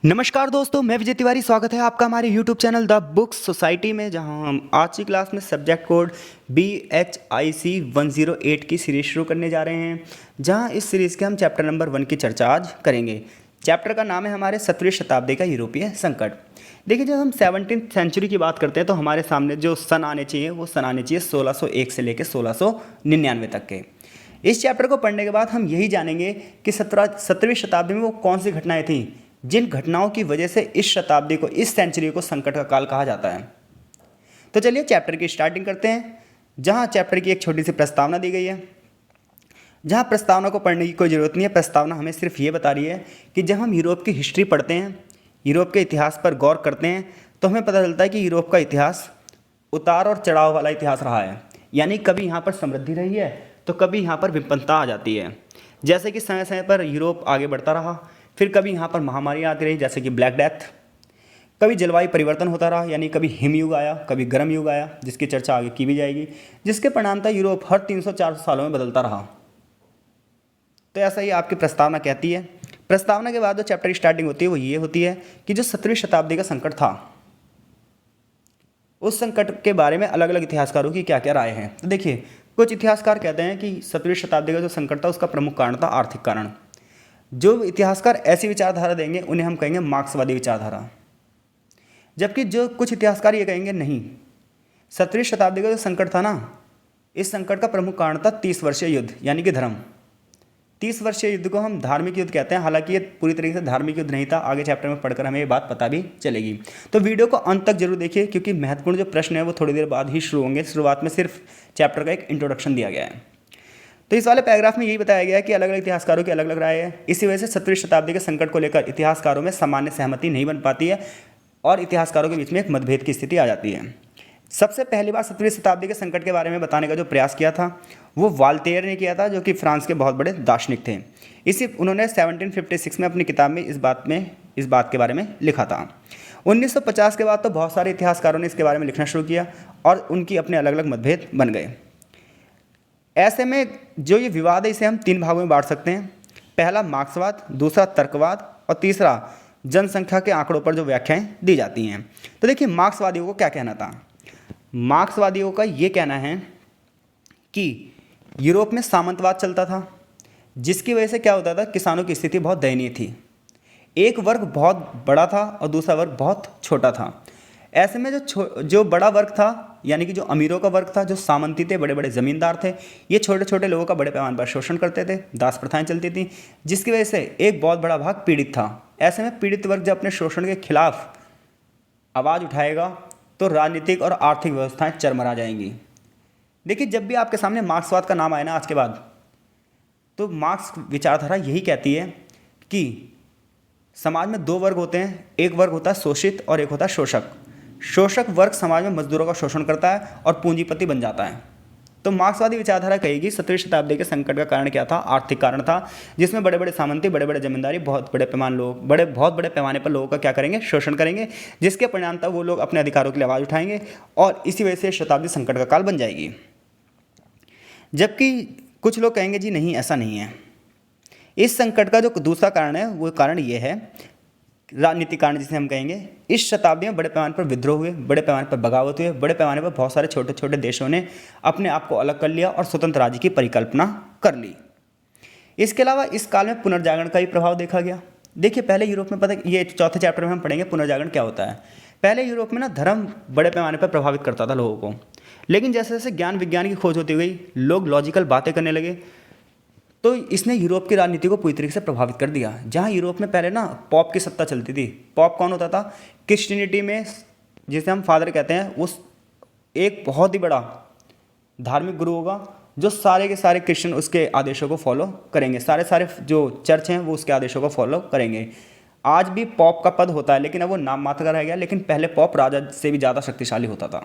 नमस्कार दोस्तों, मैं विजय तिवारी। स्वागत है आपका हमारे YouTube channel the books society में, जहां हम आज की क्लास में सब्जेक्ट कोड BHIC 108 की सीरीज शुरू करने जा रहे हैं, जहां इस सीरीज़ के हम चैप्टर नंबर 1 की चर्चा आज करेंगे। चैप्टर का नाम है हमारे 17वीं शताब्दी का यूरोपीय संकट। देखिए, जब हम 17th सेंचुरी की बात करते हैं तो हमारे सामने जो सन आने चाहिए वो सन आने चाहिए 1601 से लेकर 1699 तक के। इस चैप्टर को पढ़ने के बाद हम यही जानेंगे कि 17वीं शताब्दी में वो कौन सी घटनाएं थीं जिन घटनाओं की वजह से इस शताब्दी को, इस सेंचुरी को संकट का काल कहा जाता है। तो चलिए चैप्टर की स्टार्टिंग करते हैं, जहां चैप्टर की एक छोटी सी प्रस्तावना दी गई है। जहां प्रस्तावना को पढ़ने की कोई ज़रूरत नहीं है, प्रस्तावना हमें सिर्फ ये बता रही है कि जब हम यूरोप की हिस्ट्री पढ़ते हैं, यूरोप के इतिहास पर गौर करते हैं, तो हमें पता चलता है कि यूरोप का इतिहास उतार और चढ़ाव वाला इतिहास रहा है। यानी कभी यहाँ पर समृद्धि रही है तो कभी यहाँ पर विपन्नता आ जाती है। जैसे कि समय समय पर यूरोप आगे बढ़ता रहा, फिर कभी यहाँ पर महामारी आती रही जैसे कि ब्लैक डेथ, कभी जलवायु परिवर्तन होता रहा, यानी कभी हिमयुग आया, कभी गर्म युग आया, जिसकी चर्चा आगे की भी जाएगी, जिसके परिणामतः यूरोप हर 300-400 सालों में बदलता रहा। तो ऐसा ही आपकी प्रस्तावना कहती है। प्रस्तावना के बाद जो चैप्टर की स्टार्टिंग होती है वो ये होती है कि जो 17वीं शताब्दी का संकट था, उस संकट के बारे में अलग अलग इतिहासकारों की क्या क्या राय है। तो देखिए, कुछ इतिहासकार कहते हैं कि 17वीं शताब्दी का जो संकट था उसका प्रमुख कारण था आर्थिक कारण। जो इतिहासकार ऐसी विचारधारा देंगे उन्हें हम कहेंगे मार्क्सवादी विचारधारा, जबकि जो कुछ इतिहासकार ये कहेंगे नहीं, 17वीं शताब्दी का जो संकट था ना, इस संकट का प्रमुख कारण था 30 वर्षीय युद्ध, यानी कि धर्म। 30 वर्षीय युद्ध को हम धार्मिक युद्ध कहते हैं, हालांकि ये पूरी तरीके से धार्मिक युद्ध नहीं था। आगे चैप्टर में पढ़कर हमें ये बात पता भी चलेगी। तो वीडियो को अंत तक जरूर देखिए, क्योंकि महत्वपूर्ण जो प्रश्न है वो थोड़ी देर बाद ही शुरू होंगे। शुरुआत में सिर्फ चैप्टर का एक इंट्रोडक्शन दिया गया है। तो इस वाले पैराग्राफ में यही बताया गया है कि अलग अलग इतिहासकारों की अलग अलग राय है। इसी वजह से 17वीं शताब्दी के संकट को लेकर इतिहासकारों में सामान्य सहमति नहीं बन पाती है और इतिहासकारों के बीच में एक मतभेद की स्थिति आ जाती है। सबसे पहली बार 17वीं शताब्दी के संकट के बारे में बताने का जो प्रयास किया था वो वाल्टेयर ने किया था, जो कि फ्रांस के बहुत बड़े दार्शनिक थे। इसी उन्होंने 1756 में अपनी किताब में इस बात के बारे में लिखा था। 1950 के बाद तो बहुत सारे इतिहासकारों ने इसके बारे में लिखना शुरू किया और उनकी अपने अलग अलग मतभेद बन गए। ऐसे में जो ये विवाद है इसे हम 3 भागों में बांट सकते हैं। पहला मार्क्सवाद, दूसरा तर्कवाद और तीसरा जनसंख्या के आंकड़ों पर जो व्याख्याएं दी जाती हैं। तो देखिए, मार्क्सवादियों को क्या कहना था। मार्क्सवादियों का ये कहना है कि यूरोप में सामंतवाद चलता था, जिसकी वजह से क्या होता था, किसानों की स्थिति बहुत दयनीय थी। एक वर्ग बहुत बड़ा था और दूसरा वर्ग बहुत छोटा था। ऐसे में जो बड़ा वर्ग था, यानी कि जो अमीरों का वर्ग था, जो सामंती थे, बड़े बड़े ज़मींदार थे, ये छोटे छोटे लोगों का बड़े पैमाने पर शोषण करते थे, दास प्रथाएं चलती थी, जिसकी वजह से एक बहुत बड़ा भाग पीड़ित था। ऐसे में पीड़ित वर्ग जब अपने शोषण के खिलाफ आवाज़ उठाएगा तो राजनीतिक और आर्थिक व्यवस्थाएं चरमरा जाएंगी। देखिए, जब भी आपके सामने मार्क्सवाद का नाम आए ना आज के बाद, तो मार्क्स विचारधारा यही कहती है कि समाज में 2 वर्ग होते हैं। एक वर्ग होता है शोषित और एक होता है शोषक। शोषक वर्ग समाज में मजदूरों का शोषण करता है और पूंजीपति बन जाता है। तो मार्क्सवादी विचारधारा कहेगी 17वीं शताब्दी के संकट का कारण क्या था, आर्थिक कारण था, जिसमें बड़े बड़े सामंती, बड़े बड़े जमींदारी, बहुत बड़े पैमाने पर लोगों का क्या करेंगे, शोषण करेंगे, जिसके परिणामतः वो लोग अपने अधिकारों के लिए आवाज़ उठाएंगे और इसी वजह से शताब्दी संकट का काल बन जाएगी। जबकि कुछ लोग कहेंगे जी नहीं, ऐसा नहीं है। इस संकट का जो दूसरा कारण है वो कारण ये है, राजनीतिक कारण जिसे हम कहेंगे। इस शताब्दी में बड़े पैमाने पर विद्रोह हुए, बड़े पैमाने पर बगावत हुए, बड़े पैमाने पर बहुत सारे छोटे छोटे देशों ने अपने आप को अलग कर लिया और स्वतंत्र राज्य की परिकल्पना कर ली। इसके अलावा इस काल में पुनर्जागरण का भी प्रभाव देखा गया। देखिए, पहले यूरोप में पता, ये चौथे चैप्टर में हम पढ़ेंगे पुनर्जागरण क्या होता है। पहले यूरोप में ना धर्म बड़े पैमाने पर प्रभावित करता था लोगों को, लेकिन जैसे जैसे ज्ञान विज्ञान की खोज होती गई, लोग लॉजिकल बातें करने लगे, तो इसने यूरोप की राजनीति को पूरी तरीके से प्रभावित कर दिया। जहाँ यूरोप में पहले ना पॉप की सत्ता चलती थी। पॉप कौन होता था, क्रिश्चियनिटी में जिसे हम फादर कहते हैं, उस एक बहुत ही बड़ा धार्मिक गुरु होगा जो सारे के सारे क्रिश्चियन उसके आदेशों को फॉलो करेंगे, सारे जो चर्च हैं वो उसके आदेशों को फॉलो करेंगे। आज भी पॉप का पद होता है, लेकिन अब वो नाम मात्र का रह गया, लेकिन पहले पॉप राजा से भी ज़्यादा शक्तिशाली होता था।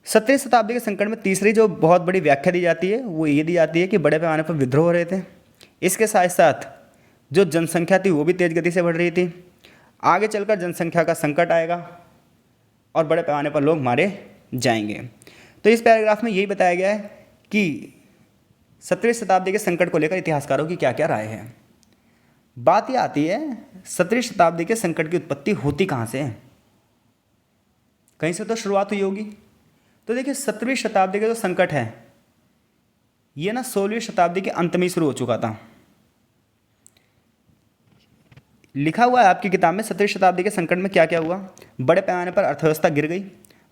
17वीं शताब्दी के संकट में तीसरी जो बहुत बड़ी व्याख्या दी जाती है वो ये दी जाती है कि बड़े पैमाने पर विद्रोह हो रहे थे। इसके साथ साथ जो जनसंख्या थी वो भी तेज़ गति से बढ़ रही थी। आगे चलकर जनसंख्या का संकट आएगा और बड़े पैमाने पर लोग मारे जाएंगे। तो इस पैराग्राफ में यही बताया गया है कि 17वीं शताब्दी के संकट को लेकर इतिहासकारों की क्या क्या राय है। बात यह आती है 17वीं शताब्दी के संकट की उत्पत्ति होती कहाँ से है? कहीं से तो शुरुआत हुई होगी। तो देखिए 17वीं शताब्दी का जो संकट है ये ना 16वीं शताब्दी के अंत में शुरू हो चुका था। लिखा हुआ है आपकी किताब में 17वीं शताब्दी के संकट में क्या क्या हुआ। बड़े पैमाने पर अर्थव्यवस्था गिर गई,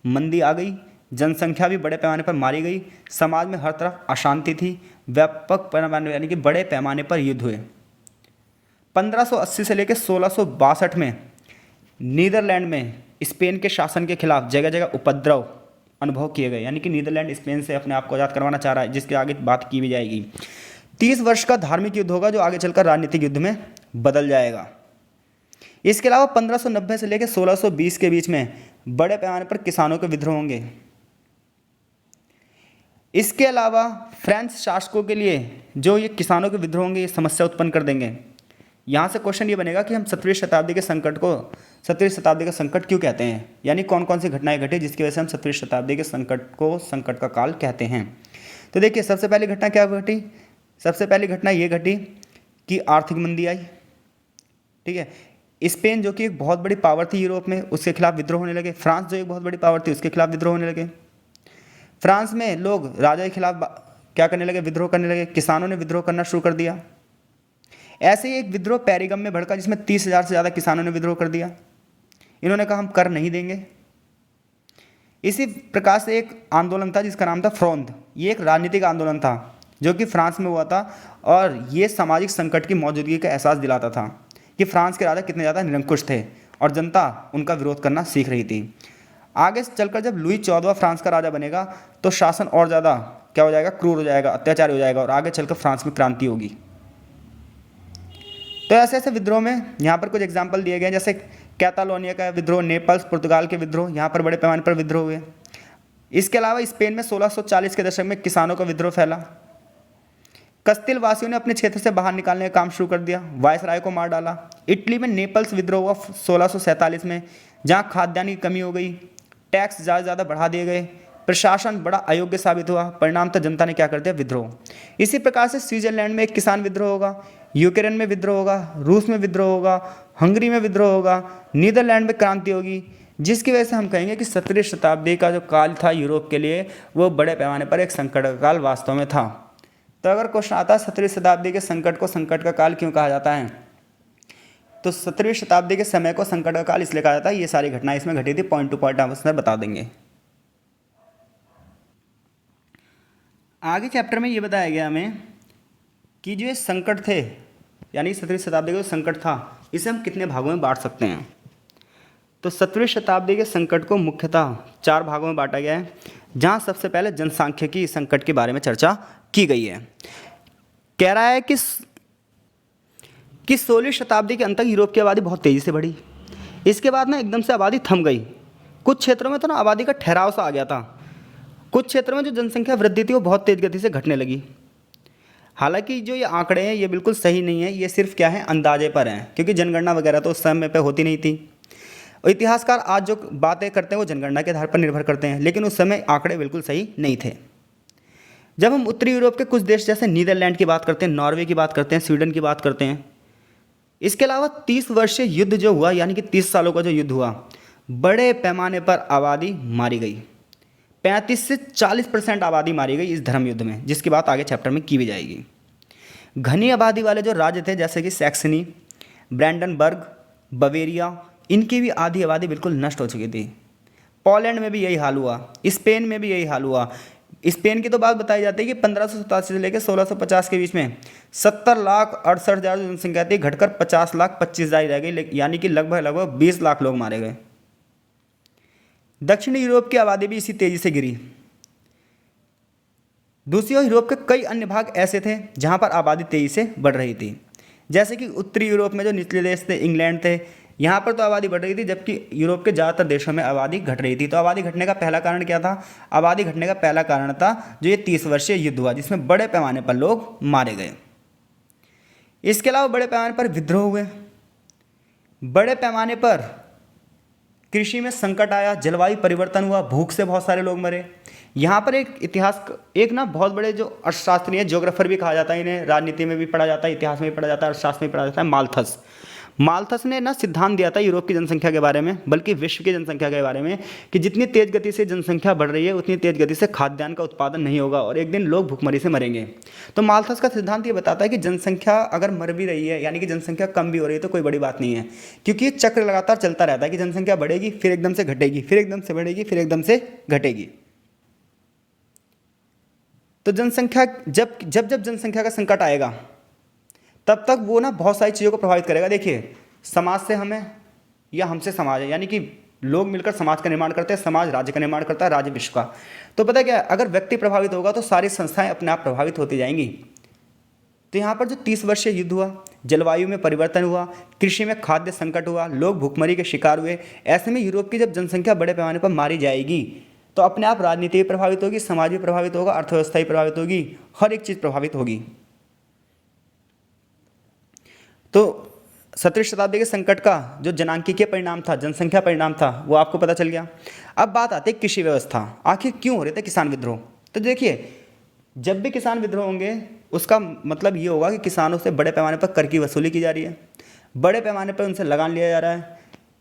मंदी आ गई, जनसंख्या भी बड़े पैमाने पर मारी गई, समाज में हर तरफ अशांति थी, व्यापक पैमाने यानी कि बड़े पैमाने पर युद्ध हुए। 1580 से लेकर 1662 में नीदरलैंड में स्पेन के शासन के खिलाफ जगह जगह उपद्रव अनुभव किए गए, यानी कि नीदरलैंड स्पेन से अपने आप को आज़ाद करवाना चाह रहा है, जिसके आगे बात की भी जाएगी। 30 वर्ष का धार्मिक युद्ध होगा जो आगे चलकर राजनीतिक युद्ध में बदल जाएगा। इसके अलावा 1590 से लेकर 1620 के बीच में बड़े पैमाने पर किसानों के विद्रोह होंगे। इसके अलावा फ्रेंच शासकों के लिए जो ये किसानों के विद्रोह होंगे ये समस्या उत्पन्न कर देंगे। यहाँ से क्वेश्चन ये बनेगा कि हम 17वीं शताब्दी के संकट को 17वीं शताब्दी का संकट क्यों कहते हैं, यानी कौन कौन सी घटनाएं घटी जिसकी वजह से हम 17वीं शताब्दी के संकट को संकट का काल कहते हैं। तो देखिए सबसे पहली घटना क्या घटी। सबसे पहली घटना ये घटी कि आर्थिक मंदी आई। ठीक है, स्पेन जो कि एक बहुत बड़ी पावर थी यूरोप में, उसके खिलाफ विद्रोह होने लगे। फ्रांस जो एक बहुत बड़ी पावर थी उसके खिलाफ विद्रोह होने लगे। फ्रांस में लोग राजा के खिलाफ क्या करने लगे, विद्रोह करने लगे। किसानों ने विद्रोह करना शुरू कर दिया। ऐसे ही एक विद्रोह पेरिगम में भड़का जिसमें 30,000 से ज़्यादा किसानों ने विद्रोह कर दिया। इन्होंने कहा हम कर नहीं देंगे। इसी प्रकार से एक आंदोलन था जिसका नाम था फ्रोंद। ये एक राजनीतिक आंदोलन था जो कि फ्रांस में हुआ था और ये सामाजिक संकट की मौजूदगी का एहसास दिलाता था कि फ्रांस के राजा कितने ज़्यादा निरंकुश थे और जनता उनका विरोध करना सीख रही थी। आगे चलकर जब लुई 14वां फ्रांस का राजा बनेगा तो शासन और ज़्यादा क्या हो जाएगा, क्रूर हो जाएगा, अत्याचारी हो जाएगा और आगे चलकर फ्रांस में क्रांति होगी। तो ऐसे ऐसे विद्रोह में यहाँ पर कुछ एग्जाम्पल दिए गए, जैसे कैटालोनिया का विद्रोह, नेपल्स पुर्तगाल के विद्रोह, यहाँ पर बड़े पैमाने पर विद्रोह हुए। इसके अलावा स्पेन में 1640 के दशक में किसानों का विद्रोह फैला। कस्तिल वासियों ने अपने क्षेत्र से बाहर निकालने का काम शुरू कर दिया, वायसराय को मार डाला। इटली में नेपल्स विद्रोह हुआ 1647 में, जहाँ खाद्यान्न की कमी हो गई, टैक्स ज़्यादा बढ़ा दिए गए, प्रशासन बड़ा अयोग्य साबित हुआ। परिणाम तो जनता ने क्या कर दिया, विद्रोह। इसी प्रकार से स्विट्जरलैंड में एक किसान विद्रोह होगा, यूक्रेन में विद्रोह होगा, रूस में विद्रोह होगा, हंगरी में विद्रोह होगा, नीदरलैंड में क्रांति होगी, जिसकी वजह से हम कहेंगे कि 17वीं शताब्दी का जो काल था यूरोप के लिए वो बड़े पैमाने पर एक संकट का काल वास्तव में था। तो अगर क्वेश्चन आता है 17वीं शताब्दी के संकट को संकट का काल क्यों कहा जाता है, तो 17वीं शताब्दी के समय को संकट का काल इसलिए कहा जाता है, ये सारी घटनाएं इसमें घटी थी। पॉइंट टू पॉइंट हम उसमें बता देंगे। आगे चैप्टर में ये बताया गया हमें कि जो ये संकट थे, यानी 17वीं शताब्दी का जो संकट था, इसे हम कितने भागों में बांट सकते हैं। तो 17वीं शताब्दी के संकट को मुख्यतः 4 भागों में बांटा गया है, जहाँ सबसे पहले जनसांख्यिकी संकट के बारे में चर्चा की गई है। कह रहा है कि 16वीं शताब्दी के अंत तक यूरोप की आबादी बहुत तेज़ी से बढ़ी। इसके बाद ना एकदम से आबादी थम गई। कुछ क्षेत्रों में तो ना आबादी का ठहराव सा आ गया था। कुछ क्षेत्रों में जो जनसंख्या वृद्धि थी वो बहुत तेज़ गति से घटने लगी। हालांकि जो ये आंकड़े हैं ये बिल्कुल सही नहीं है, ये सिर्फ क्या है, अंदाजे पर हैं, क्योंकि जनगणना वगैरह तो उस समय पे होती नहीं थी। और इतिहासकार आज जो बातें करते हैं वो जनगणना के आधार पर निर्भर करते हैं, लेकिन उस समय आंकड़े बिल्कुल सही नहीं थे। जब हम उत्तरी यूरोप के कुछ देश जैसे नीदरलैंड की बात करते हैं, नॉर्वे की बात करते हैं, स्वीडन की बात करते हैं, इसके अलावा 30 वर्षीय युद्ध जो हुआ, यानी कि 30 सालों का जो युद्ध हुआ, बड़े पैमाने पर आबादी मारी गई। 35 से 40% आबादी मारी गई इस धर्म युद्ध में, जिसकी बात आगे चैप्टर में की भी जाएगी। घनी आबादी वाले जो राज्य थे जैसे कि सैक्सनी, ब्रैंडनबर्ग, बवेरिया, इनकी भी आधी आबादी बिल्कुल नष्ट हो चुकी थी। पोलैंड में भी यही हाल हुआ, स्पेन में भी यही हाल हुआ। स्पेन की तो बात बताई जाती है कि 1587 से लेकर 1650 के बीच में 70,68,000 जनसंख्या थी, घटकर 50,25,000 रह गई, यानी कि लगभग 20 लाख लोग मारे गए। दक्षिणी यूरोप की आबादी भी इसी तेजी से गिरी। दूसरी ओर यूरोप के कई अन्य भाग ऐसे थे जहां पर आबादी तेजी से बढ़ रही थी, जैसे कि उत्तरी यूरोप में जो निचले देश थे, इंग्लैंड थे, यहाँ पर तो आबादी बढ़ रही थी, जबकि यूरोप के ज़्यादातर देशों में आबादी घट रही थी। तो आबादी घटने का पहला कारण क्या था? आबादी घटने का पहला कारण था जो ये 30 वर्षीय युद्ध हुआ, जिसमें बड़े पैमाने पर लोग मारे गए। इसके अलावा बड़े पैमाने पर विद्रोह हुए। बड़े पैमाने पर कृषि में संकट आया, जलवायु परिवर्तन हुआ, भूख से बहुत सारे लोग मरे। यहाँ पर एक इतिहास, एक ना बहुत बड़े जो अर्थशास्त्री हैं, ज्योग्राफर भी कहा जाता है इन्हें, राजनीति में भी पढ़ा जाता है, इतिहास में भी पढ़ा जाता है, अर्थशास्त्र में भी पढ़ा जाता है, माल्थस। माल्थस ने ना सिद्धांत दिया था यूरोप की जनसंख्या के बारे में, बल्कि विश्व की जनसंख्या के बारे में, कि जितनी तेज गति से जनसंख्या बढ़ रही है उतनी तेज गति से खाद्यान्न का उत्पादन नहीं होगा और एक दिन लोग भुखमरी से मरेंगे। तो माल्थस का सिद्धांत ये बताता है कि जनसंख्या अगर मर भी रही है, यानी कि जनसंख्या कम भी हो रही है, तो कोई बड़ी बात नहीं है, क्योंकि ये चक्र लगातार चलता रहता है कि जनसंख्या बढ़ेगी, फिर एकदम से घटेगी, फिर एकदम से बढ़ेगी, फिर एकदम से घटेगी। तो जनसंख्या जब जब जब जनसंख्या का संकट आएगा तब तक वो ना बहुत सारी चीज़ों को प्रभावित करेगा। देखिए, समाज से हमें या हमसे समाज है, यानी कि लोग मिलकर समाज का निर्माण करते हैं, समाज राज्य का निर्माण करता है, राज्य विश्व का। तो पता है क्या, अगर व्यक्ति प्रभावित होगा तो सारी संस्थाएं अपने आप प्रभावित होती जाएंगी। तो यहाँ पर जो 30 वर्षीय युद्ध हुआ, जलवायु में परिवर्तन हुआ, कृषि में खाद्य संकट हुआ, लोग भुखमरी के शिकार हुए, ऐसे में यूरोप की जब जनसंख्या बड़े पैमाने पर मारी जाएगी तो अपने आप राजनीति भी प्रभावित होगी, समाज भी प्रभावित होगा, अर्थव्यवस्था भी प्रभावित होगी, हर एक चीज़ प्रभावित होगी। तो 17वीं शताब्दी के संकट का जो जनांकीय परिणाम था, जनसंख्या परिणाम था, वो आपको पता चल गया। अब बात आती है कृषि व्यवस्था, आखिर क्यों हो रहे थे किसान विद्रोह। तो देखिए, जब भी किसान विद्रोह होंगे उसका मतलब ये होगा कि किसानों से बड़े पैमाने पर कर की वसूली की जा रही है, बड़े पैमाने पर उनसे लगान लिया जा रहा है,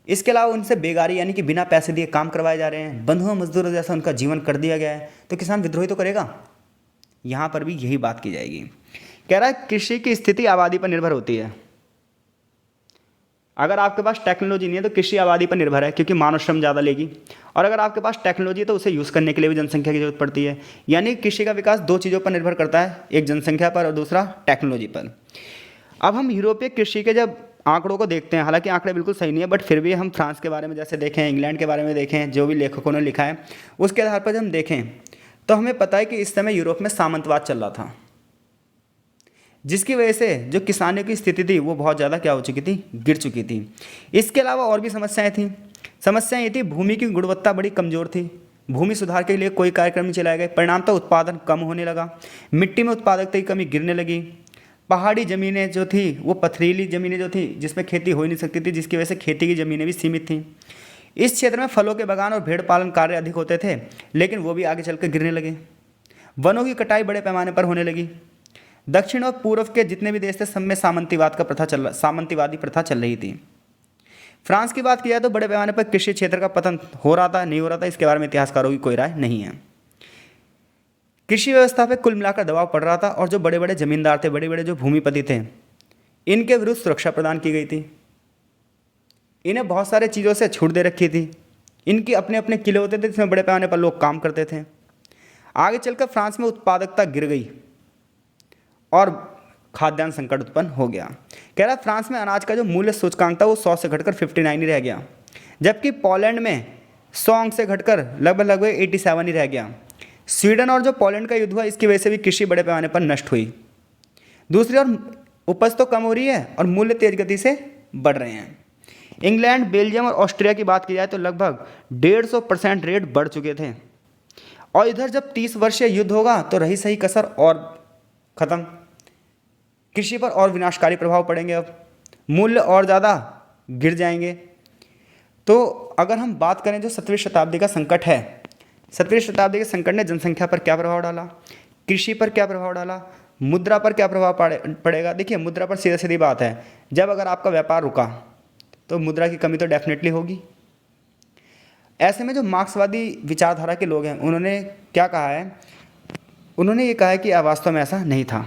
इसके अलावा उनसे बेगारी यानी कि बिना पैसे दिए काम करवाए जा रहे हैं, बंधुआ मजदूरों जैसा उनका जीवन कर दिया गया है। तो किसान विद्रोही तो करेगा। यहाँ पर भी यही बात की जाएगी। कह रहा है कृषि की स्थिति आबादी पर निर्भर होती है। अगर आपके पास टेक्नोलॉजी नहीं है तो कृषि आबादी पर निर्भर है, क्योंकि मानव श्रम ज़्यादा लेगी, और अगर आपके पास टेक्नोलॉजी है तो उसे यूज़ करने के लिए भी जनसंख्या की जरूरत पड़ती है। यानी कृषि का विकास दो चीज़ों पर निर्भर करता है, एक जनसंख्या पर और दूसरा टेक्नोलॉजी पर। अब हम यूरोपीय कृषि के जब आंकड़ों को देखते हैं, हालांकि आंकड़े बिल्कुल सही नहीं है, बट फिर भी हम फ्रांस के बारे में जैसे देखें, इंग्लैंड के बारे में देखें, जो भी लेखकों ने लिखा है उसके आधार पर जब हम देखें तो हमें पता है कि इस समय यूरोप में सामंतवाद चल रहा था, जिसकी वजह से जो किसानों की स्थिति थी वो बहुत ज़्यादा क्या हो चुकी थी, गिर चुकी थी। इसके अलावा और भी समस्याएं थीं। समस्याएं ये थी, भूमि की गुणवत्ता बड़ी कमज़ोर थी, भूमि सुधार के लिए कोई कार्यक्रम नहीं चलाए गए, परिणामतः उत्पादन कम होने लगा, मिट्टी में उत्पादकता की कमी गिरने लगी, पहाड़ी ज़मीनें जो थी वो पथरीली ज़मीनें जो थी जिसमें खेती हो ही नहीं सकती थी, जिसकी वजह से खेती की ज़मीनें भी सीमित थीं। इस क्षेत्र में फलों के बागान और भेड़ पालन कार्य अधिक होते थे, लेकिन वो भी आगे चलकर गिरने लगे। वनों की कटाई बड़े पैमाने पर होने लगी। दक्षिण और पूर्व के जितने भी देश थे सब में सामंतीवादी प्रथा चल रही थी। फ्रांस की बात की जाए तो बड़े पैमाने पर कृषि क्षेत्र का पतन हो रहा था, नहीं हो रहा था, इसके बारे में इतिहासकारों की कोई राय नहीं है। कृषि व्यवस्था पे कुल मिलाकर दबाव पड़ रहा था, और जो बड़े बड़े जमींदार थे, बड़े बड़े जो भूमिपति थे, इनके विरुद्ध सुरक्षा प्रदान की गई थी, इन्हें बहुत सारे चीज़ों से छूट दे रखी थी, इनके अपने अपने किले होते थे जिसमें बड़े पैमाने पर लोग काम करते थे। आगे चलकर फ्रांस में उत्पादकता गिर गई और खाद्यान्न संकट उत्पन्न हो गया। कह रहा फ्रांस में अनाज का जो मूल्य सूचकांक था वो 100 से घटकर 59 ही रह गया, जबकि पोलैंड में 100 अंक से घटकर लगभग 87 ही रह गया। स्वीडन और जो पोलैंड का युद्ध हुआ इसकी वजह से भी कृषि बड़े पैमाने पर नष्ट हुई। दूसरी ओर उपज तो कम हो रही है और मूल्य तेज गति से बढ़ रहे हैं। इंग्लैंड, बेल्जियम और ऑस्ट्रिया की बात की जाए तो लगभग 150% रेट बढ़ चुके थे, और इधर जब 30 वर्षीय युद्ध होगा तो रही सही कसर और ख़त्म, कृषि पर और विनाशकारी प्रभाव पड़ेंगे, अब मूल्य और ज़्यादा गिर जाएंगे। तो अगर हम बात करें जो 17वीं शताब्दी का संकट है, 17वीं शताब्दी के संकट ने जनसंख्या पर क्या प्रभाव डाला, कृषि पर क्या प्रभाव डाला, मुद्रा पर क्या प्रभाव पड़ेगा। देखिए, मुद्रा पर सीधी सीधी बात है, जब अगर आपका व्यापार रुका तो मुद्रा की कमी तो डेफिनेटली होगी। ऐसे में जो मार्क्सवादी विचारधारा के लोग हैं उन्होंने क्या कहा है, उन्होंने ये कहा है कि वास्तव में ऐसा नहीं था।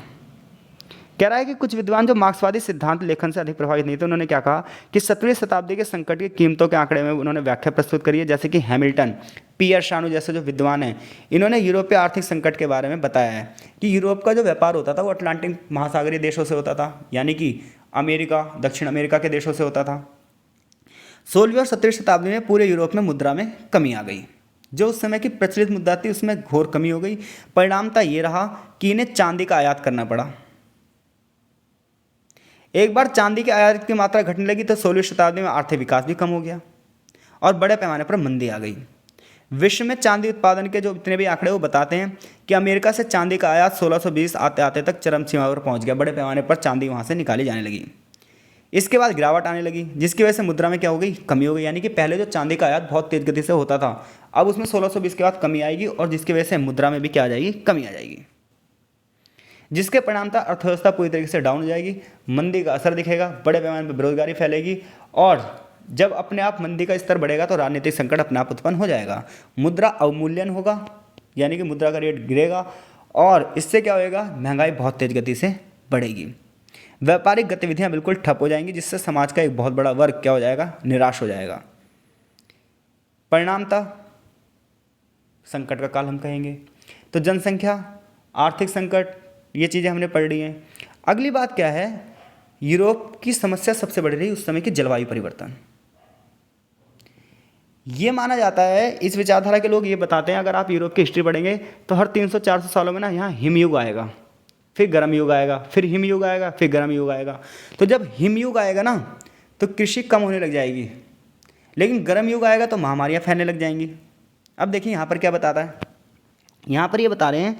कह रहा है कि कुछ विद्वान जो मार्क्सवादी सिद्धांत लेखन से अधिक प्रभावित नहीं थे, उन्होंने क्या कहा कि 17वीं शताब्दी के संकट की कीमतों के आंकड़े में उन्होंने व्याख्या प्रस्तुत करी है, जैसे कि हैमिल्टन, पियर शानू जैसे जो विद्वान हैं, इन्होंने यूरोपीय आर्थिक संकट के बारे में बताया है कि यूरोप का जो व्यापार होता था वो अटलांटिक महासागरीय देशों से होता था, यानी कि अमेरिका, दक्षिण अमेरिका के देशों से होता था। 16वीं और 17वीं शताब्दी में पूरे यूरोप में मुद्रा में कमी आ गई, जो उस समय की प्रचलित मुद्रा थी उसमें घोर कमी हो गई। परिणामतः ये रहा कि इन्हें चांदी का आयात करना पड़ा। एक बार चांदी के आयात की मात्रा घटने लगी तो 16वीं शताब्दी में आर्थिक विकास भी कम हो गया और बड़े पैमाने पर मंदी आ गई। विश्व में चांदी उत्पादन के जो इतने भी आंकड़े वो बताते हैं कि अमेरिका से चांदी का आयात 1620 आते आते तक चरम सीमा पर पहुंच गया, बड़े पैमाने पर चांदी वहां से निकाली जाने लगी। इसके बाद गिरावट आने लगी, जिसकी वजह से मुद्रा में क्या हो गई, कमी हो गई। यानी कि पहले जो चांदी का आयात बहुत तेज गति से होता था, अब उसमें 1620 के बाद कमी आएगी और जिसकी वजह से मुद्रा में भी क्या आ जाएगी, कमी आ जाएगी, जिसके परिणामतः अर्थव्यवस्था पूरी तरीके से डाउन हो जाएगी, मंदी का असर दिखेगा, बड़े पैमाने पर बेरोजगारी फैलेगी और जब अपने आप मंदी का स्तर बढ़ेगा तो राजनीतिक संकट अपने आप उत्पन्न हो जाएगा। मुद्रा अवमूल्यन होगा, यानी कि मुद्रा का रेट गिरेगा और इससे क्या होएगा, महंगाई बहुत तेज गति से बढ़ेगी, व्यापारिक गतिविधियां बिल्कुल ठप हो जाएंगी, जिससे समाज का एक बहुत बड़ा वर्ग क्या हो जाएगा, निराश हो जाएगा। परिणामतः संकट का काल हम कहेंगे। तो जनसंख्या, आर्थिक संकट, ये चीज़ें हमने पढ़ ली हैं। अगली बात क्या है, यूरोप की समस्या सबसे बड़ी रही उस समय की जलवायु परिवर्तन। ये माना जाता है, इस विचारधारा के लोग ये बताते हैं, अगर आप यूरोप की हिस्ट्री पढ़ेंगे तो हर 300-400 सालों में ना यहाँ हिमयुग आएगा, फिर गर्म युग आएगा, फिर हिमयुग आएगा, फिर गर्म युग आएगा। तो जब हिमयुग आएगा ना तो कृषि कम होने लग जाएगी, लेकिन गर्म युग आएगा तो महामारियाँ फैलने लग जाएंगी। अब देखिए यहाँ पर क्या बताता है, यहाँ पर ये बता रहे हैं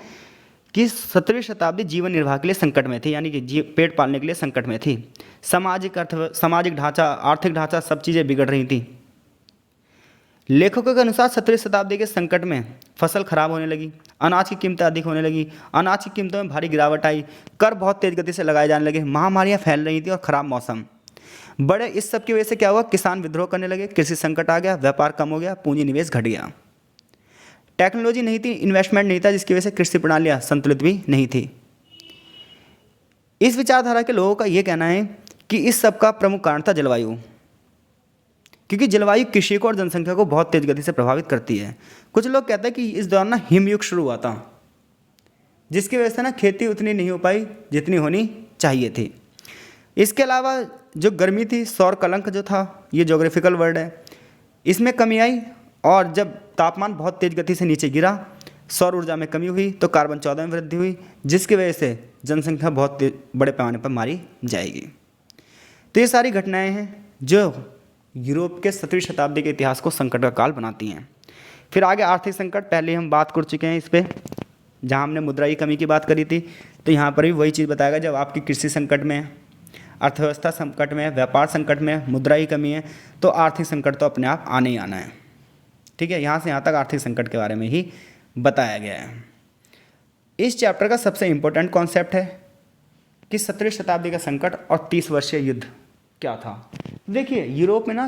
कि 17वीं शताब्दी जीवन निर्वाह के लिए संकट में थी, यानी कि पेट पालने के लिए संकट में थी। सामाजिक ढांचा, आर्थिक ढांचा, सब चीज़ें बिगड़ रही थी। लेखकों के अनुसार 17वीं शताब्दी के संकट में फसल खराब होने लगी, अनाज की कीमतें अधिक होने लगी, अनाज की कीमतों में भारी गिरावट आई, कर बहुत तेज गति से लगाए जाने लगे, महामारियां फैल रही थी और ख़राब मौसम बड़े। इस सब की वजह से क्या हुआ, किसान विद्रोह करने लगे, कृषि संकट आ गया, व्यापार कम हो गया, पूंजी निवेश घट गया, टेक्नोलॉजी नहीं थी, इन्वेस्टमेंट नहीं था, जिसकी वजह से कृषि प्रणालियाँ संतुलित भी नहीं थी। इस विचारधारा के लोगों का ये कहना है कि इस सब का प्रमुख कारण था जलवायु, क्योंकि जलवायु कृषि को और जनसंख्या को बहुत तेज गति से प्रभावित करती है। कुछ लोग कहते हैं कि इस दौरान ना हिमयुग शुरू हुआ था, जिसकी वजह से ना खेती उतनी नहीं हो पाई जितनी होनी चाहिए थी। इसके अलावा जो गर्मी थी, सौर कलंक जो था, ये ज्योग्राफिकल वर्ड है, इसमें कमी आई और जब तापमान बहुत तेज गति से नीचे गिरा, सौर ऊर्जा में कमी हुई तो कार्बन 14 में वृद्धि हुई, जिसकी वजह से जनसंख्या बहुत बड़े पैमाने पर मारी जाएगी। तो ये सारी घटनाएं हैं जो यूरोप के 17वीं शताब्दी के इतिहास को संकट का काल बनाती हैं। फिर आगे आर्थिक संकट, पहले हम बात कर चुके हैं इस पर, जहाँ हमने मुद्रा की कमी की बात करी थी, तो यहाँ पर भी वही चीज़ बताएगा। जब आपकी कृषि संकट में है, अर्थव्यवस्था संकट में है, व्यापार संकट में है, मुद्रा की कमी है, तो आर्थिक संकट तो अपने आप आने ही आना है। ठीक है, यहाँ से यहाँ तक आर्थिक संकट के बारे में ही बताया गया है। इस चैप्टर का सबसे इम्पोर्टेंट कॉन्सेप्ट है कि 17वीं शताब्दी का संकट और 30 वर्षीय युद्ध क्या था। देखिए, यूरोप में ना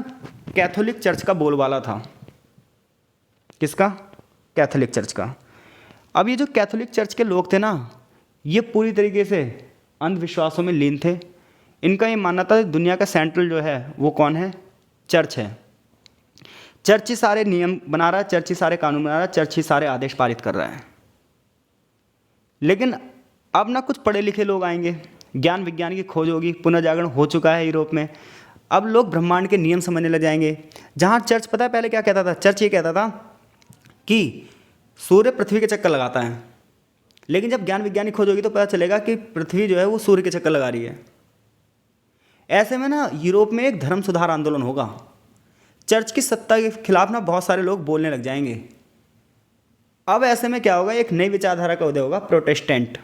कैथोलिक चर्च का बोलबाला था। किसका? कैथोलिक चर्च का। अब ये जो कैथोलिक चर्च के लोग थे ना, ये पूरी तरीके से अंधविश्वासों में लीन थे। इनका ये मानना था दुनिया का सेंट्रल जो है वो कौन है? चर्च है। चर्च ही सारे नियम बना रहा है, चर्च ही सारे कानून बना रहा है, चर्च ही सारे आदेश पारित कर रहा है। लेकिन अब ना कुछ पढ़े लिखे लोग आएंगे, ज्ञान विज्ञान की खोज होगी, पुनर्जागरण हो चुका है यूरोप में। अब लोग ब्रह्मांड के नियम समझने लग जाएंगे। जहाँ चर्च, पता है पहले क्या कहता था? चर्च ये कहता था कि सूर्य पृथ्वी के चक्कर लगाता है, लेकिन जब ज्ञान विज्ञान की खोज होगी तो पता चलेगा कि पृथ्वी जो है वो सूर्य के चक्कर लगा रही है। ऐसे में ना यूरोप में एक धर्म सुधार आंदोलन होगा। चर्च की सत्ता के खिलाफ ना बहुत सारे लोग बोलने लग जाएंगे। अब ऐसे में क्या होगा? एक नई विचारधारा का उदय होगा, प्रोटेस्टेंट।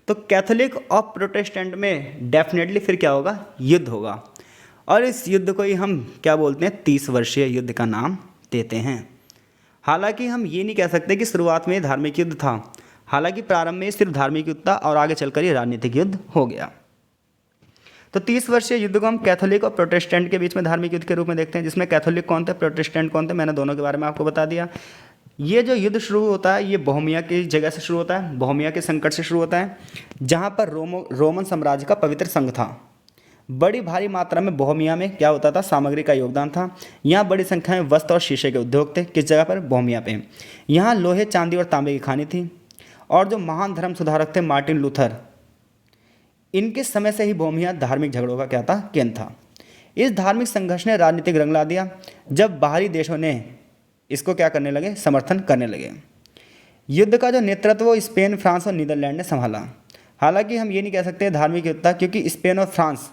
तो कैथोलिक और प्रोटेस्टेंट में डेफिनेटली फिर क्या होगा? युद्ध होगा। और इस युद्ध को ही हम क्या बोलते हैं? 30 वर्षीय युद्ध का नाम देते हैं। हालांकि हम ये नहीं कह सकते कि शुरुआत में धार्मिक युद्ध था। हालांकि प्रारंभ में सिर्फ धार्मिक युद्ध था और आगे चलकर ये राजनीतिक युद्ध हो गया। तो 30 वर्षीय युद्ध को हम कैथोलिक और प्रोटेस्टेंट के बीच में धार्मिक युद्ध के रूप में देखते हैं, जिसमें कैथोलिक कौन थे, प्रोटेस्टेंट कौन थे, मैंने दोनों के बारे में आपको बता दिया। ये जो युद्ध शुरू होता है ये बोहेमिया की जगह से शुरू होता है, बोहेमिया के संकट से शुरू होता है, जहाँ पर रोमन साम्राज्य का पवित्र संघ था। बड़ी भारी मात्रा में बोहेमिया में क्या होता था? सामग्री का योगदान था। यहाँ बड़ी संख्या में वस्त्र और शीशे के उद्योग थे। किस जगह पर? बोहेमिया पे। यहाँ लोहे, चांदी और तांबे की खानी थी। और जो महान धर्म सुधारक थे मार्टिन लूथर, इनके समय से ही बोहेमिया धार्मिक झगड़ों का क्या था? केंद्र था। इस धार्मिक संघर्ष ने राजनीतिक रंग ला दिया जब बाहरी देशों ने इसको क्या करने लगे? समर्थन करने लगे। युद्ध का जो नेतृत्व वो स्पेन, फ्रांस और नीदरलैंड ने संभाला। हालांकि हम ये नहीं कह सकते धार्मिक युद्ध था, क्योंकि स्पेन और फ्रांस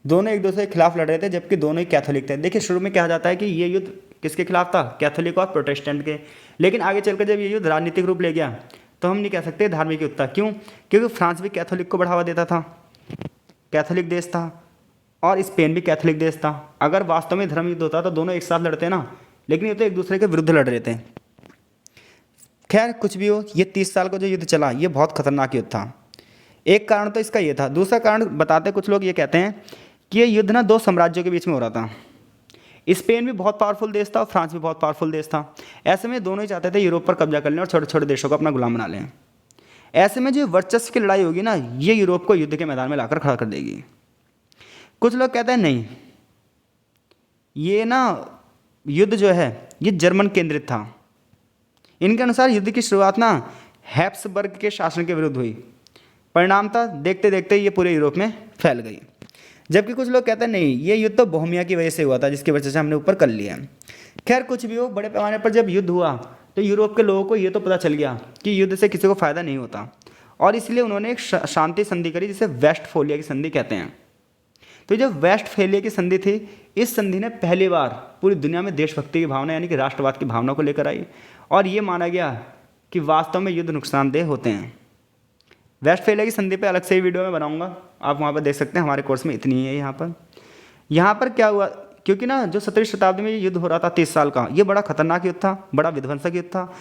दोनों एक दूसरे के खिलाफ लड़ रहे थे, जबकि दोनों ही कैथोलिक थे। देखिए, शुरू में कहा जाता है कि ये युद्ध किसके खिलाफ था? कैथोलिक और प्रोटेस्टेंट के। लेकिन आगे चलकर जब ये युद्ध राजनीतिक रूप ले गया तो हम नहीं कह सकते धार्मिक युद्ध था। क्यों? क्योंकि फ्रांस भी कैथोलिक को बढ़ावा देता था, कैथोलिक देश था। और स्पेन भी कैथोलिक देश था। अगर वास्तव में धर्म युद्ध होता तो दोनों एक साथ लड़ते ना, लेकिन ये तो एक दूसरे के विरुद्ध लड़ रहे थे। खैर कुछ भी हो, ये 30 साल का जो युद्ध चला ये बहुत खतरनाक युद्ध था। एक कारण तो इसका ये था, दूसरा कारण बताते कुछ लोग ये कहते हैं कि ये युद्ध ना दो साम्राज्यों के बीच में हो रहा था। स्पेन भी बहुत पावरफुल देश था और फ्रांस भी बहुत पावरफुल देश था। ऐसे में दोनों ही चाहते थे यूरोप पर कब्जा कर लें और छोटे छोटे देशों को अपना गुलाम बना लें। ऐसे में जो वर्चस्व की लड़ाई होगी ना, ये यूरोप को युद्ध के मैदान में लाकर खड़ा कर देगी। कुछ लोग कहते हैं नहीं, ये ना युद्ध जो है ये जर्मन केंद्रित था। इनके अनुसार युद्ध की शुरुआत ना हैप्सबर्ग के शासन के विरुद्ध हुई, परिणाम था देखते देखते ये पूरे यूरोप में फैल गई। जबकि कुछ लोग कहते हैं नहीं, ये युद्ध तो बोहेमिया की वजह से हुआ था, जिसकी वजह से हमने ऊपर कर लिया है। खैर कुछ भी हो, बड़े पैमाने पर जब युद्ध हुआ तो यूरोप के लोगों को ये तो पता चल गया कि युद्ध से किसी को फायदा नहीं होता, और इसलिए उन्होंने एक शांति संधि करी जिसे वेस्टफोलिया की संधि कहते हैं। तो जो वेस्टफेलिया की संधि थी, इस संधि ने पहली बार पूरी दुनिया में देशभक्ति की भावना यानी कि राष्ट्रवाद की भावना को लेकर आई, और ये माना गया कि वास्तव में युद्ध नुकसानदेह होते हैं। वेस्टफेलिया की संधि पे अलग से ही वीडियो में बनाऊंगा, आप वहाँ पर देख सकते हैं। हमारे कोर्स में इतनी ही है। यहाँ पर क्या हुआ, क्योंकि ना जो 17वीं शताब्दी में ये युद्ध हो रहा था 30 साल का, ये बड़ा खतरनाक युद्ध था, बड़ा विध्वंसक युद्ध था।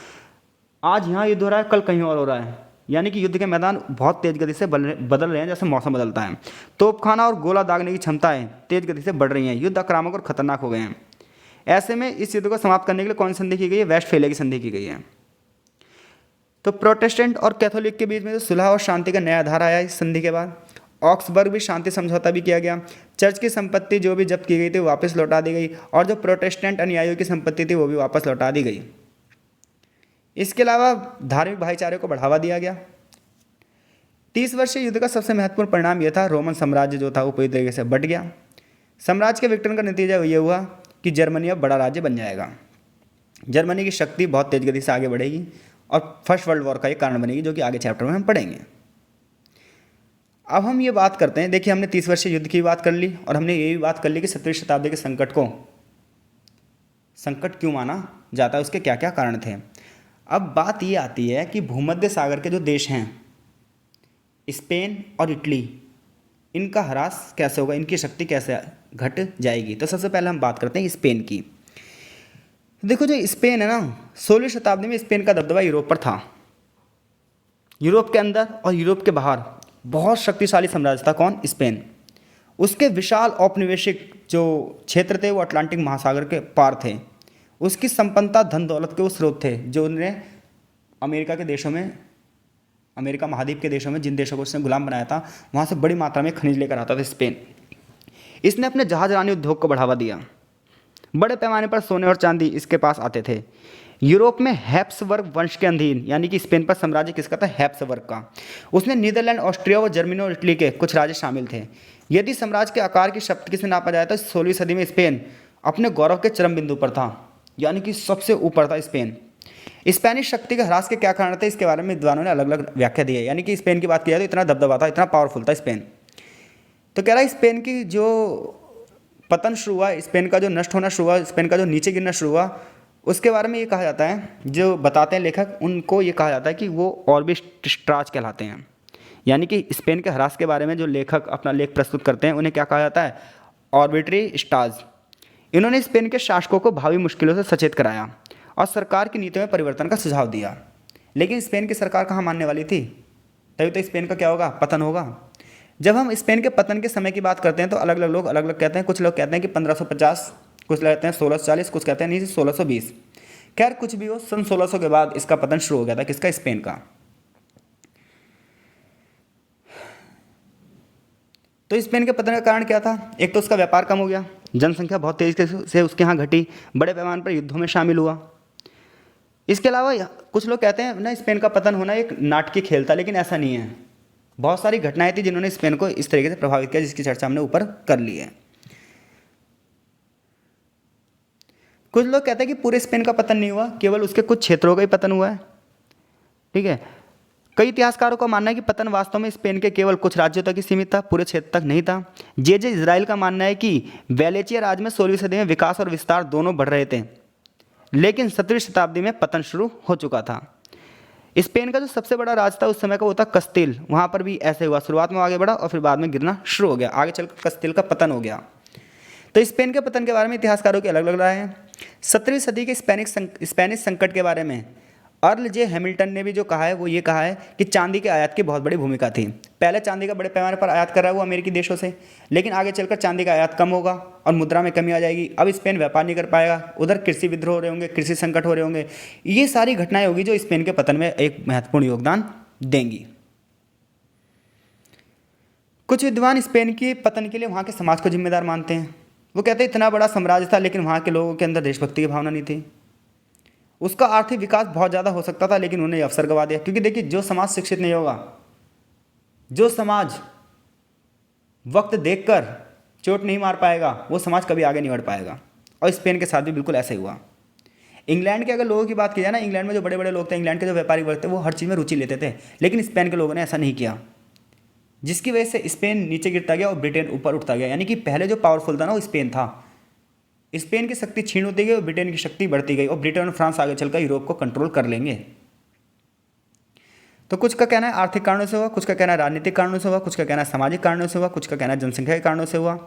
आज यहाँ युद्ध हो रहा है, कल कहीं और हो रहा है, यानी कि युद्ध के मैदान बहुत तेज गति से बदल रहे हैं, जैसे मौसम बदलता है। तोपखाना और गोला दागने की क्षमताएं तेज गति से बढ़ रही हैं, युद्ध आक्रामक और खतरनाक हो गए हैं। ऐसे में इस युद्ध को समाप्त करने के लिए कौन सी संधि की गई है? वेस्टफेलिया की संधि की गई है। तो प्रोटेस्टेंट और कैथोलिक के बीच में जो सुलह और शांति का नया आधार आया इस संधि के बाद। ऑक्सबर्ग भी शांति समझौता भी किया गया। चर्च की संपत्ति जो भी जब्त की गई थी वापस लौटा दी गई, और जो प्रोटेस्टेंट अनुयायियों की संपत्ति थी वो भी वापस लौटा दी गई। इसके अलावा धार्मिक भाईचारे को बढ़ावा दिया गया। 30 वर्षीय युद्ध का सबसे महत्वपूर्ण परिणाम यह था, रोमन साम्राज्य जो था वो पूरी तरीके से बट गया। साम्राज्य के विघटन का नतीजा ये हुआ कि जर्मनी अब बड़ा राज्य बन जाएगा। जर्मनी की शक्ति बहुत तेज गति से आगे बढ़ेगी और फर्स्ट वर्ल्ड वॉर का एक कारण बनेगी, जो कि आगे चैप्टर में हम पढ़ेंगे। अब हम ये बात करते हैं, देखिए हमने 30 वर्षीय युद्ध की बात कर ली, और हमने ये भी बात कर ली कि 17वीं शताब्दी के संकट को संकट क्यों माना जाता है, उसके क्या क्या कारण थे। अब बात ये आती है कि भूमध्य सागर के जो देश हैं स्पेन और इटली, इनका ह्रास कैसे होगा, इनकी शक्ति कैसे घट जाएगी। तो सबसे पहले हम बात करते हैं स्पेन की। देखो जो स्पेन है ना, 16वीं शताब्दी में स्पेन का दबदबा यूरोप पर था। यूरोप के अंदर और यूरोप के बाहर बहुत शक्तिशाली साम्राज्य था। कौन? स्पेन। उसके विशाल औपनिवेशिक जो क्षेत्र थे वो अटलांटिक महासागर के पार थे। उसकी संपन्नता धन दौलत के वो स्रोत थे जो उन्हें अमेरिका के देशों में, अमेरिका महाद्वीप के देशों में जिन देशों को उसने गुलाम बनाया था, वहाँ से बड़ी मात्रा में खनिज लेकर आता था स्पेन। इसने अपने जहाजरानी उद्योग को बढ़ावा दिया। बड़े पैमाने पर सोने और चांदी इसके पास आते थे। यूरोप में हैप्सबर्ग वंश के अधीन, यानी कि स्पेन पर साम्राज्य किसका था? हैप्सबर्ग का। उसमें नीदरलैंड, ऑस्ट्रिया व जर्मनी और इटली के कुछ राज्य शामिल थे। यदि साम्राज्य के आकार की शक्ति से नापा जाए तो 16वीं सदी में स्पेन अपने गौरव के चरम बिंदु पर था, यानी कि सबसे ऊपर था स्पेन। स्पेनिश शक्ति के ह्रास के क्या कारण थे, इसके बारे में विद्वानों ने अलग अलग व्याख्या दी है। यानी कि स्पेन की बात की जाए तो इतना दबदबा था, इतना पावरफुल था स्पेन। तो कह रहा है स्पेन की जो पतन शुरू हुआ, स्पेन का जो नष्ट होना शुरू हुआ, स्पेन का जो नीचे गिरना शुरू हुआ, उसके बारे में ये कहा जाता है, जो बताते हैं लेखक, उनको ये कहा जाता है कि वो ऑर्बिस्ट्राज कहलाते हैं। यानी कि स्पेन के ह्रास के बारे में जो लेखक अपना लेख प्रस्तुत करते हैं उन्हें क्या कहा जाता है? ऑर्बिट्री स्टाज। इन्होंने स्पेन के शासकों को भावी मुश्किलों से सचेत कराया और सरकार की नीतियों में परिवर्तन का सुझाव दिया। लेकिन स्पेन की सरकार कहाँ मानने वाली थी? तभी तो स्पेन का क्या होगा? पतन होगा। जब हम स्पेन के पतन के समय की बात करते हैं तो अलग अलग लोग अलग अलग कहते हैं। कुछ लोग कहते हैं कि 1550, कुछ कहते हैं 1640, कुछ कहते हैं नहीं 1620। खैर कुछ भी हो, सन 1600 के बाद इसका पतन शुरू हो गया था। किसका? स्पेन का। तो स्पेन के पतन का कारण क्या था? एक तो उसका व्यापार कम हो गया, जनसंख्या बहुत तेजी से उसके यहाँ घटी, बड़े पैमाने पर युद्धों में शामिल हुआ। इसके अलावा कुछ लोग कहते हैं ना स्पेन का पतन होना एक नाटकीय खेल था, लेकिन ऐसा नहीं है। बहुत सारी घटनाएं थी जिन्होंने स्पेन को इस तरीके से प्रभावित किया, जिसकी चर्चा हमने ऊपर कर ली है। कुछ लोग कहते हैं कि पूरे स्पेन का पतन नहीं हुआ, केवल उसके कुछ क्षेत्रों का ही पतन हुआ है। ठीक है, कई इतिहासकारों का मानना है कि पतन वास्तव में स्पेन के केवल कुछ राज्यों तक ही सीमित था, पूरे क्षेत्र तक नहीं था। जे इजराइल का मानना है कि वेलेचिया राज्य में 16वीं सदी में विकास और विस्तार दोनों बढ़ रहे थे, लेकिन 17वीं शताब्दी में पतन शुरू हो चुका था। स्पेन का जो सबसे बड़ा राज था उस समय का वो था कस्तिल, वहाँ पर भी ऐसे हुआ, शुरुआत में आगे बढ़ा और फिर बाद में गिरना शुरू हो गया, आगे चलकर कस्तिल का पतन हो गया। तो स्पेन के पतन के बारे में इतिहासकारों की अलग अलग राय हैं। 17वीं सदी के स्पेनिश संकट के बारे में अर्ल जे हैमिल्टन ने भी जो कहा है वो ये कहा है कि चांदी के आयात की बहुत बड़ी भूमिका थी। पहले चांदी का बड़े पैमाने पर आयात कर रहा है वो अमेरिकी देशों से, लेकिन आगे चलकर चांदी का आयात कम होगा और मुद्रा में कमी आ जाएगी। अब स्पेन व्यापार नहीं कर पाएगा, उधर कृषि विद्रोह हो रहे होंगे, कृषि संकट हो रहे होंगे, ये सारी घटनाएं होगी जो स्पेन के पतन में एक महत्वपूर्ण योगदान देंगी। कुछ विद्वान स्पेन के पतन के लिए वहाँ के समाज को जिम्मेदार मानते हैं। वो कहते हैं इतना बड़ा साम्राज्य था लेकिन वहाँ के लोगों के अंदर देशभक्ति की भावना नहीं थी। उसका आर्थिक विकास बहुत ज़्यादा हो सकता था लेकिन उन्हें अवसर गवा दिया, क्योंकि देखिए जो समाज शिक्षित नहीं होगा, जो समाज वक्त देखकर चोट नहीं मार पाएगा, वो समाज कभी आगे नहीं बढ़ पाएगा। और स्पेन के साथ भी बिल्कुल ऐसे हुआ। इंग्लैंड के अगर लोगों की बात की जाए ना, इंग्लैंड में जो बड़े बड़े लोग थे, इंग्लैंड के जो व्यापारी वर्ग थे, वो हर चीज़ में रुचि लेते थे, लेकिन स्पेन के लोगों ने ऐसा नहीं किया, जिसकी वजह से स्पेन नीचे गिरता गया और ब्रिटेन ऊपर उठता गया। यानी कि पहले जो पावरफुल था ना वो स्पेन था, स्पेन की शक्ति छीन होती गई और ब्रिटेन की शक्ति बढ़ती गई, और ब्रिटेन और फ्रांस आगे चलकर यूरोप को कंट्रोल कर लेंगे। तो कुछ का कहना है आर्थिक कारणों से हुआ, कुछ का कहना है राजनीतिक कारणों से हुआ, कुछ का कहना है सामाजिक कारणों से हुआ, कुछ का कहना है जनसंख्या के कारणों से हुआ।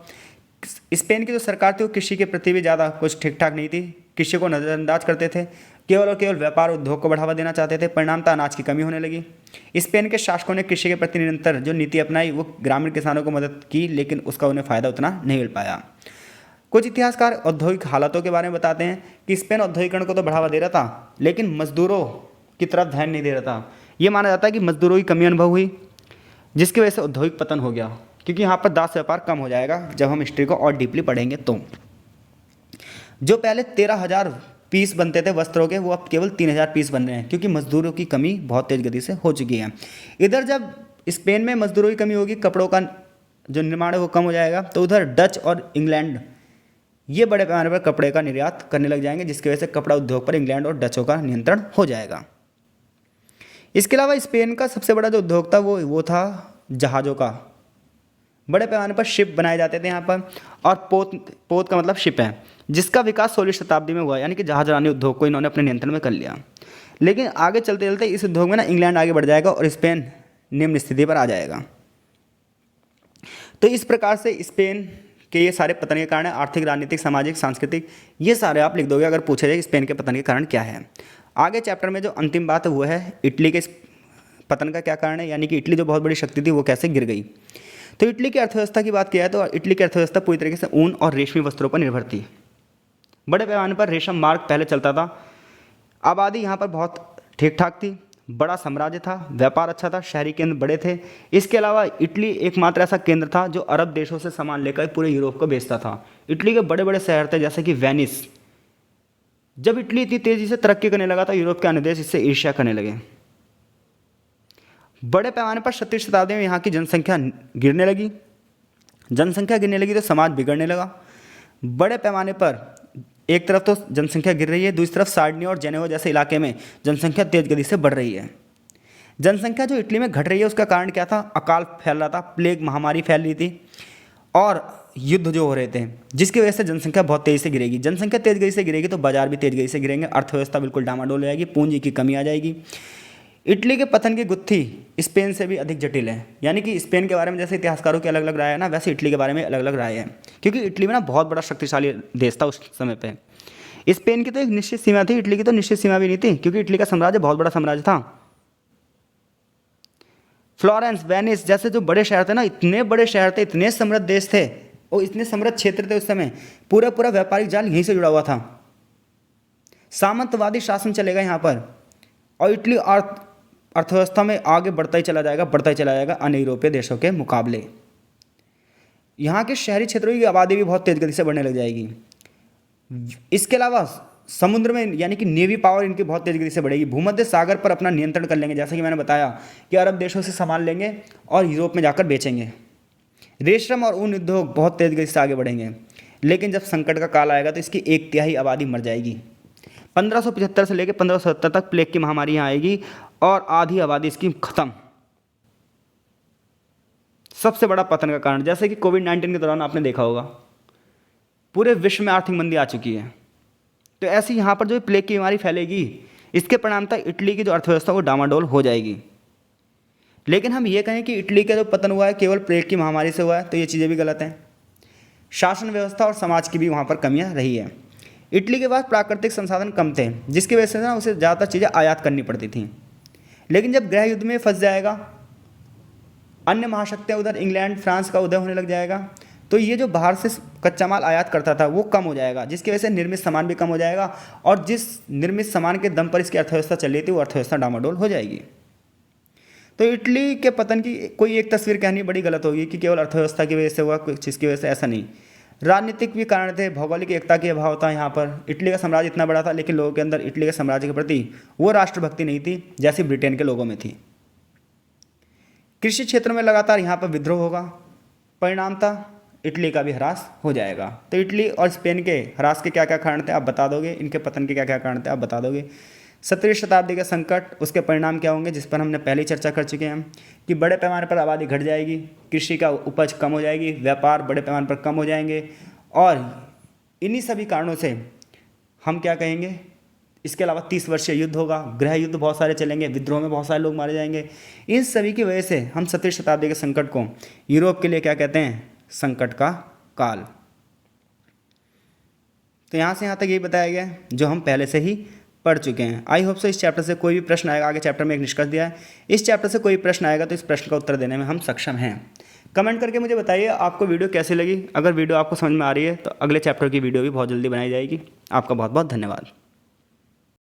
स्पेन की जो सरकार थी वो कृषि के प्रति भी ज़्यादा कुछ ठीक ठाक नहीं थी, कृषि को नज़रअंदाज करते थे, केवल और केवल व्यापार उद्योग को बढ़ावा देना चाहते थे। परिणामतः अनाज की कमी होने लगी। स्पेन के शासकों ने कृषि के प्रति निरंतर जो नीति अपनाई वो ग्रामीण किसानों को मदद की, लेकिन उसका उन्हें फ़ायदा उतना नहीं मिल पाया। कुछ इतिहासकार औद्योगिक हालातों के बारे में बताते हैं कि स्पेन औद्योगिकरण को तो बढ़ावा दे रहा था लेकिन मजदूरों की तरफ ध्यान नहीं दे रहा था। ये माना जाता है कि मजदूरों की कमी अनुभव हुई, जिसकी वजह से औद्योगिक पतन हो गया, क्योंकि यहाँ पर दास व्यापार कम हो जाएगा जब हम हिस्ट्री को और डीपली पढ़ेंगे। तो जो पहले 13,000 पीस बनते थे वस्त्रों के, वो अब केवल 3,000 पीस बन रहे हैं, क्योंकि मजदूरों की कमी बहुत तेज गति से हो चुकी है। इधर जब स्पेन में मजदूरों की कमी होगी, कपड़ों का जो निर्माण है वो कम हो जाएगा, तो उधर डच और इंग्लैंड ये बड़े पैमाने पर कपड़े का निर्यात करने लग जाएंगे, जिसकी वजह से कपड़ा उद्योग पर इंग्लैंड और डचों का नियंत्रण हो जाएगा। इसके अलावा स्पेन का सबसे बड़ा जो उद्योग था वो था जहाज़ों का। बड़े पैमाने पर शिप बनाए जाते थे यहाँ पर, और पोत का मतलब शिप है, जिसका विकास 16वीं शताब्दी में हुआ। यानी कि जहाजरानी उद्योग को इन्होंने अपने नियंत्रण में कर लिया। लेकिन आगे चलते चलते इस उद्योग में ना इंग्लैंड आगे बढ़ जाएगा और स्पेन निम्न स्थिति पर आ जाएगा। तो इस प्रकार से स्पेन के ये सारे पतन के कारण है, आर्थिक, राजनीतिक, सामाजिक, सांस्कृतिक, ये सारे आप लिख दोगे अगर पूछे जाए स्पेन के पतन के कारण क्या है। आगे चैप्टर में जो अंतिम बात है वो है इटली के पतन का क्या कारण है, यानी कि इटली जो बहुत बड़ी शक्ति थी वो कैसे गिर गई। तो इटली की अर्थव्यवस्था की बात किया है तो इटली की अर्थव्यवस्था पूरी तरीके से ऊन और रेशमी वस्त्रों पर निर्भर थी। बड़े पैमाने पर रेशम मार्ग पहले चलता था। आबादी यहाँ पर बहुत ठीक ठाक थी, बड़ा साम्राज्य था, व्यापार अच्छा था, शहरी केंद्र बड़े थे। इसके अलावा इटली एकमात्र ऐसा केंद्र था जो अरब देशों से सामान लेकर पूरे यूरोप को बेचता था। इटली के बड़े बड़े शहर थे जैसे कि वेनिस। जब इटली इतनी तेज़ी से तरक्की करने लगा तो यूरोप के अन्य देश इससे ईर्ष्या करने लगे। बड़े पैमाने पर 17वीं शताब्दी में यहाँ की जनसंख्या गिरने लगी। जनसंख्या गिरने लगी तो समाज बिगड़ने लगा। बड़े पैमाने पर एक तरफ तो जनसंख्या गिर रही है, दूसरी तरफ सार्डिनिया और जेनेवा जैसे इलाके में जनसंख्या तेज गति से बढ़ रही है। जनसंख्या जो इटली में घट रही है उसका कारण क्या था? अकाल फैल रहा था, प्लेग महामारी फैल रही थी और युद्ध जो हो रहे थे, जिसकी वजह से जनसंख्या बहुत तेज़ी से गिरेगी। जनसंख्या तेज गति से गिरेगी तो बाजार भी तेज गति से गिरेंगे, अर्थव्यवस्था बिल्कुल डामाडोल हो जाएगी, पूंजी की कमी आ जाएगी। इटली के पतन की गुत्थी स्पेन से भी अधिक जटिल है। यानी कि स्पेन के बारे में जैसे इतिहासकारों की अलग अलग राय है ना, वैसे इटली के बारे में अलग अलग राय है, क्योंकि इटली में ना बहुत बड़ा शक्तिशाली देश था उस समय पे। स्पेन की तो एक निश्चित सीमा थी, इटली की तो निश्चित सीमा भी नहीं थी, क्योंकि इटली का साम्राज्य बहुत बड़ा साम्राज्य था। फ्लोरेंस, वेनिस जैसे जो बड़े शहर थे ना, इतने बड़े शहर थे, इतने समृद्ध देश थे और इतने समृद्ध क्षेत्र थे उस समय, पूरा पूरा व्यापारिक जाल यहीं से जुड़ा हुआ था। सामंतवादी शासन चलेगा यहाँ पर और इटली अर्थव्यवस्था में आगे बढ़ता ही चला जाएगा अन्य यूरोपीय देशों के मुकाबले। यहाँ के शहरी क्षेत्रों की आबादी भी बहुत तेज गति से बढ़ने लग जाएगी। इसके अलावा समुद्र में यानी कि नेवी पावर इनकी बहुत तेज गति से बढ़ेगी। भूमध्य सागर पर अपना नियंत्रण कर लेंगे, जैसे कि मैंने बताया कि अरब देशों से सामान लेंगे और यूरोप में जाकर बेचेंगे। रेशम और ऊन उद्योग बहुत तेज गति से आगे बढ़ेंगे। लेकिन जब संकट का काल आएगा तो इसकी 1/3 आबादी मर जाएगी। 1575 से लेकर 1570 तक प्लेग की महामारी यहाँ आएगी और आधी आबादी इसकी खत्म। सबसे बड़ा पतन का कारण, जैसे कि कोविड-19 के दौरान आपने देखा होगा, पूरे विश्व में आर्थिक मंदी आ चुकी है। तो ऐसी यहाँ पर जो प्लेग की बीमारी फैलेगी, इसके परिणामतः इटली की जो अर्थव्यवस्था वो डामाडोल हो जाएगी। लेकिन हम ये कहें कि इटली का जो पतन हुआ है केवल प्लेग की महामारी से हुआ है, तो ये चीज़ें भी गलत हैं। शासन व्यवस्था और समाज की भी वहाँ पर कमियाँ रही है। इटली के पास प्राकृतिक संसाधन कम थे, जिसकी वजह से ना उसे ज़्यादातर चीज़ें आयात करनी पड़ती थीं। लेकिन जब गृह युद्ध में फंस जाएगा, अन्य महाशक्तियाँ उधर इंग्लैंड फ्रांस का उदय होने लग जाएगा, तो ये जो बाहर से कच्चा माल आयात करता था वो कम हो जाएगा, जिसकी वजह से निर्मित सामान भी कम हो जाएगा, और जिस निर्मित सामान के दम पर इसकी अर्थव्यवस्था चल रही थी वो अर्थव्यवस्था डामाडोल हो जाएगी। तो इटली के पतन की कोई एक तस्वीर कहनी बड़ी गलत होगी कि केवल अर्थव्यवस्था की वजह से हुआ, कुछ चीज़ की वजह से, ऐसा नहीं। राजनीतिक भी कारण थे, भौगोलिक एकता के अभाव था यहाँ पर। इटली का साम्राज्य इतना बड़ा था, लेकिन लोगों के अंदर इटली के साम्राज्य के प्रति वो राष्ट्रभक्ति नहीं थी जैसी ब्रिटेन के लोगों में थी। कृषि क्षेत्र में लगातार यहाँ पर विद्रोह होगा, परिणामतः इटली का भी ह्रास हो जाएगा। तो इटली और स्पेन के ह्रास के क्या क्या कारण थे आप बता दोगे, इनके पतन के क्या क्या कारण थे आप बता दोगे। 17वीं शताब्दी का संकट, उसके परिणाम क्या होंगे, जिस पर हमने पहले ही चर्चा कर चुके हैं कि बड़े पैमाने पर आबादी घट जाएगी, कृषि का उपज कम हो जाएगी, व्यापार बड़े पैमाने पर कम हो जाएंगे, और इन्हीं सभी कारणों से हम क्या कहेंगे, इसके अलावा 30 वर्षीय युद्ध होगा, गृह युद्ध बहुत सारे चलेंगे, विद्रोह में बहुत सारे लोग मारे जाएंगे। इन सभी की वजह से हम 17वीं शताब्दी के संकट को यूरोप के लिए क्या कहते हैं, संकट का काल। तो यहाँ से यहाँ तक यही बताया गया है जो हम पहले से ही पढ़ चुके हैं। आई होप सो इस चैप्टर से कोई भी प्रश्न आएगा, आगे चैप्टर में एक निष्कर्ष दिया है, इस चैप्टर से कोई प्रश्न आएगा तो इस प्रश्न का उत्तर देने में हम सक्षम हैं। कमेंट करके मुझे बताइए आपको वीडियो कैसी लगी। अगर वीडियो आपको समझ में आ रही है तो अगले चैप्टर की वीडियो भी बहुत जल्दी बनाई जाएगी। आपका बहुत बहुत धन्यवाद।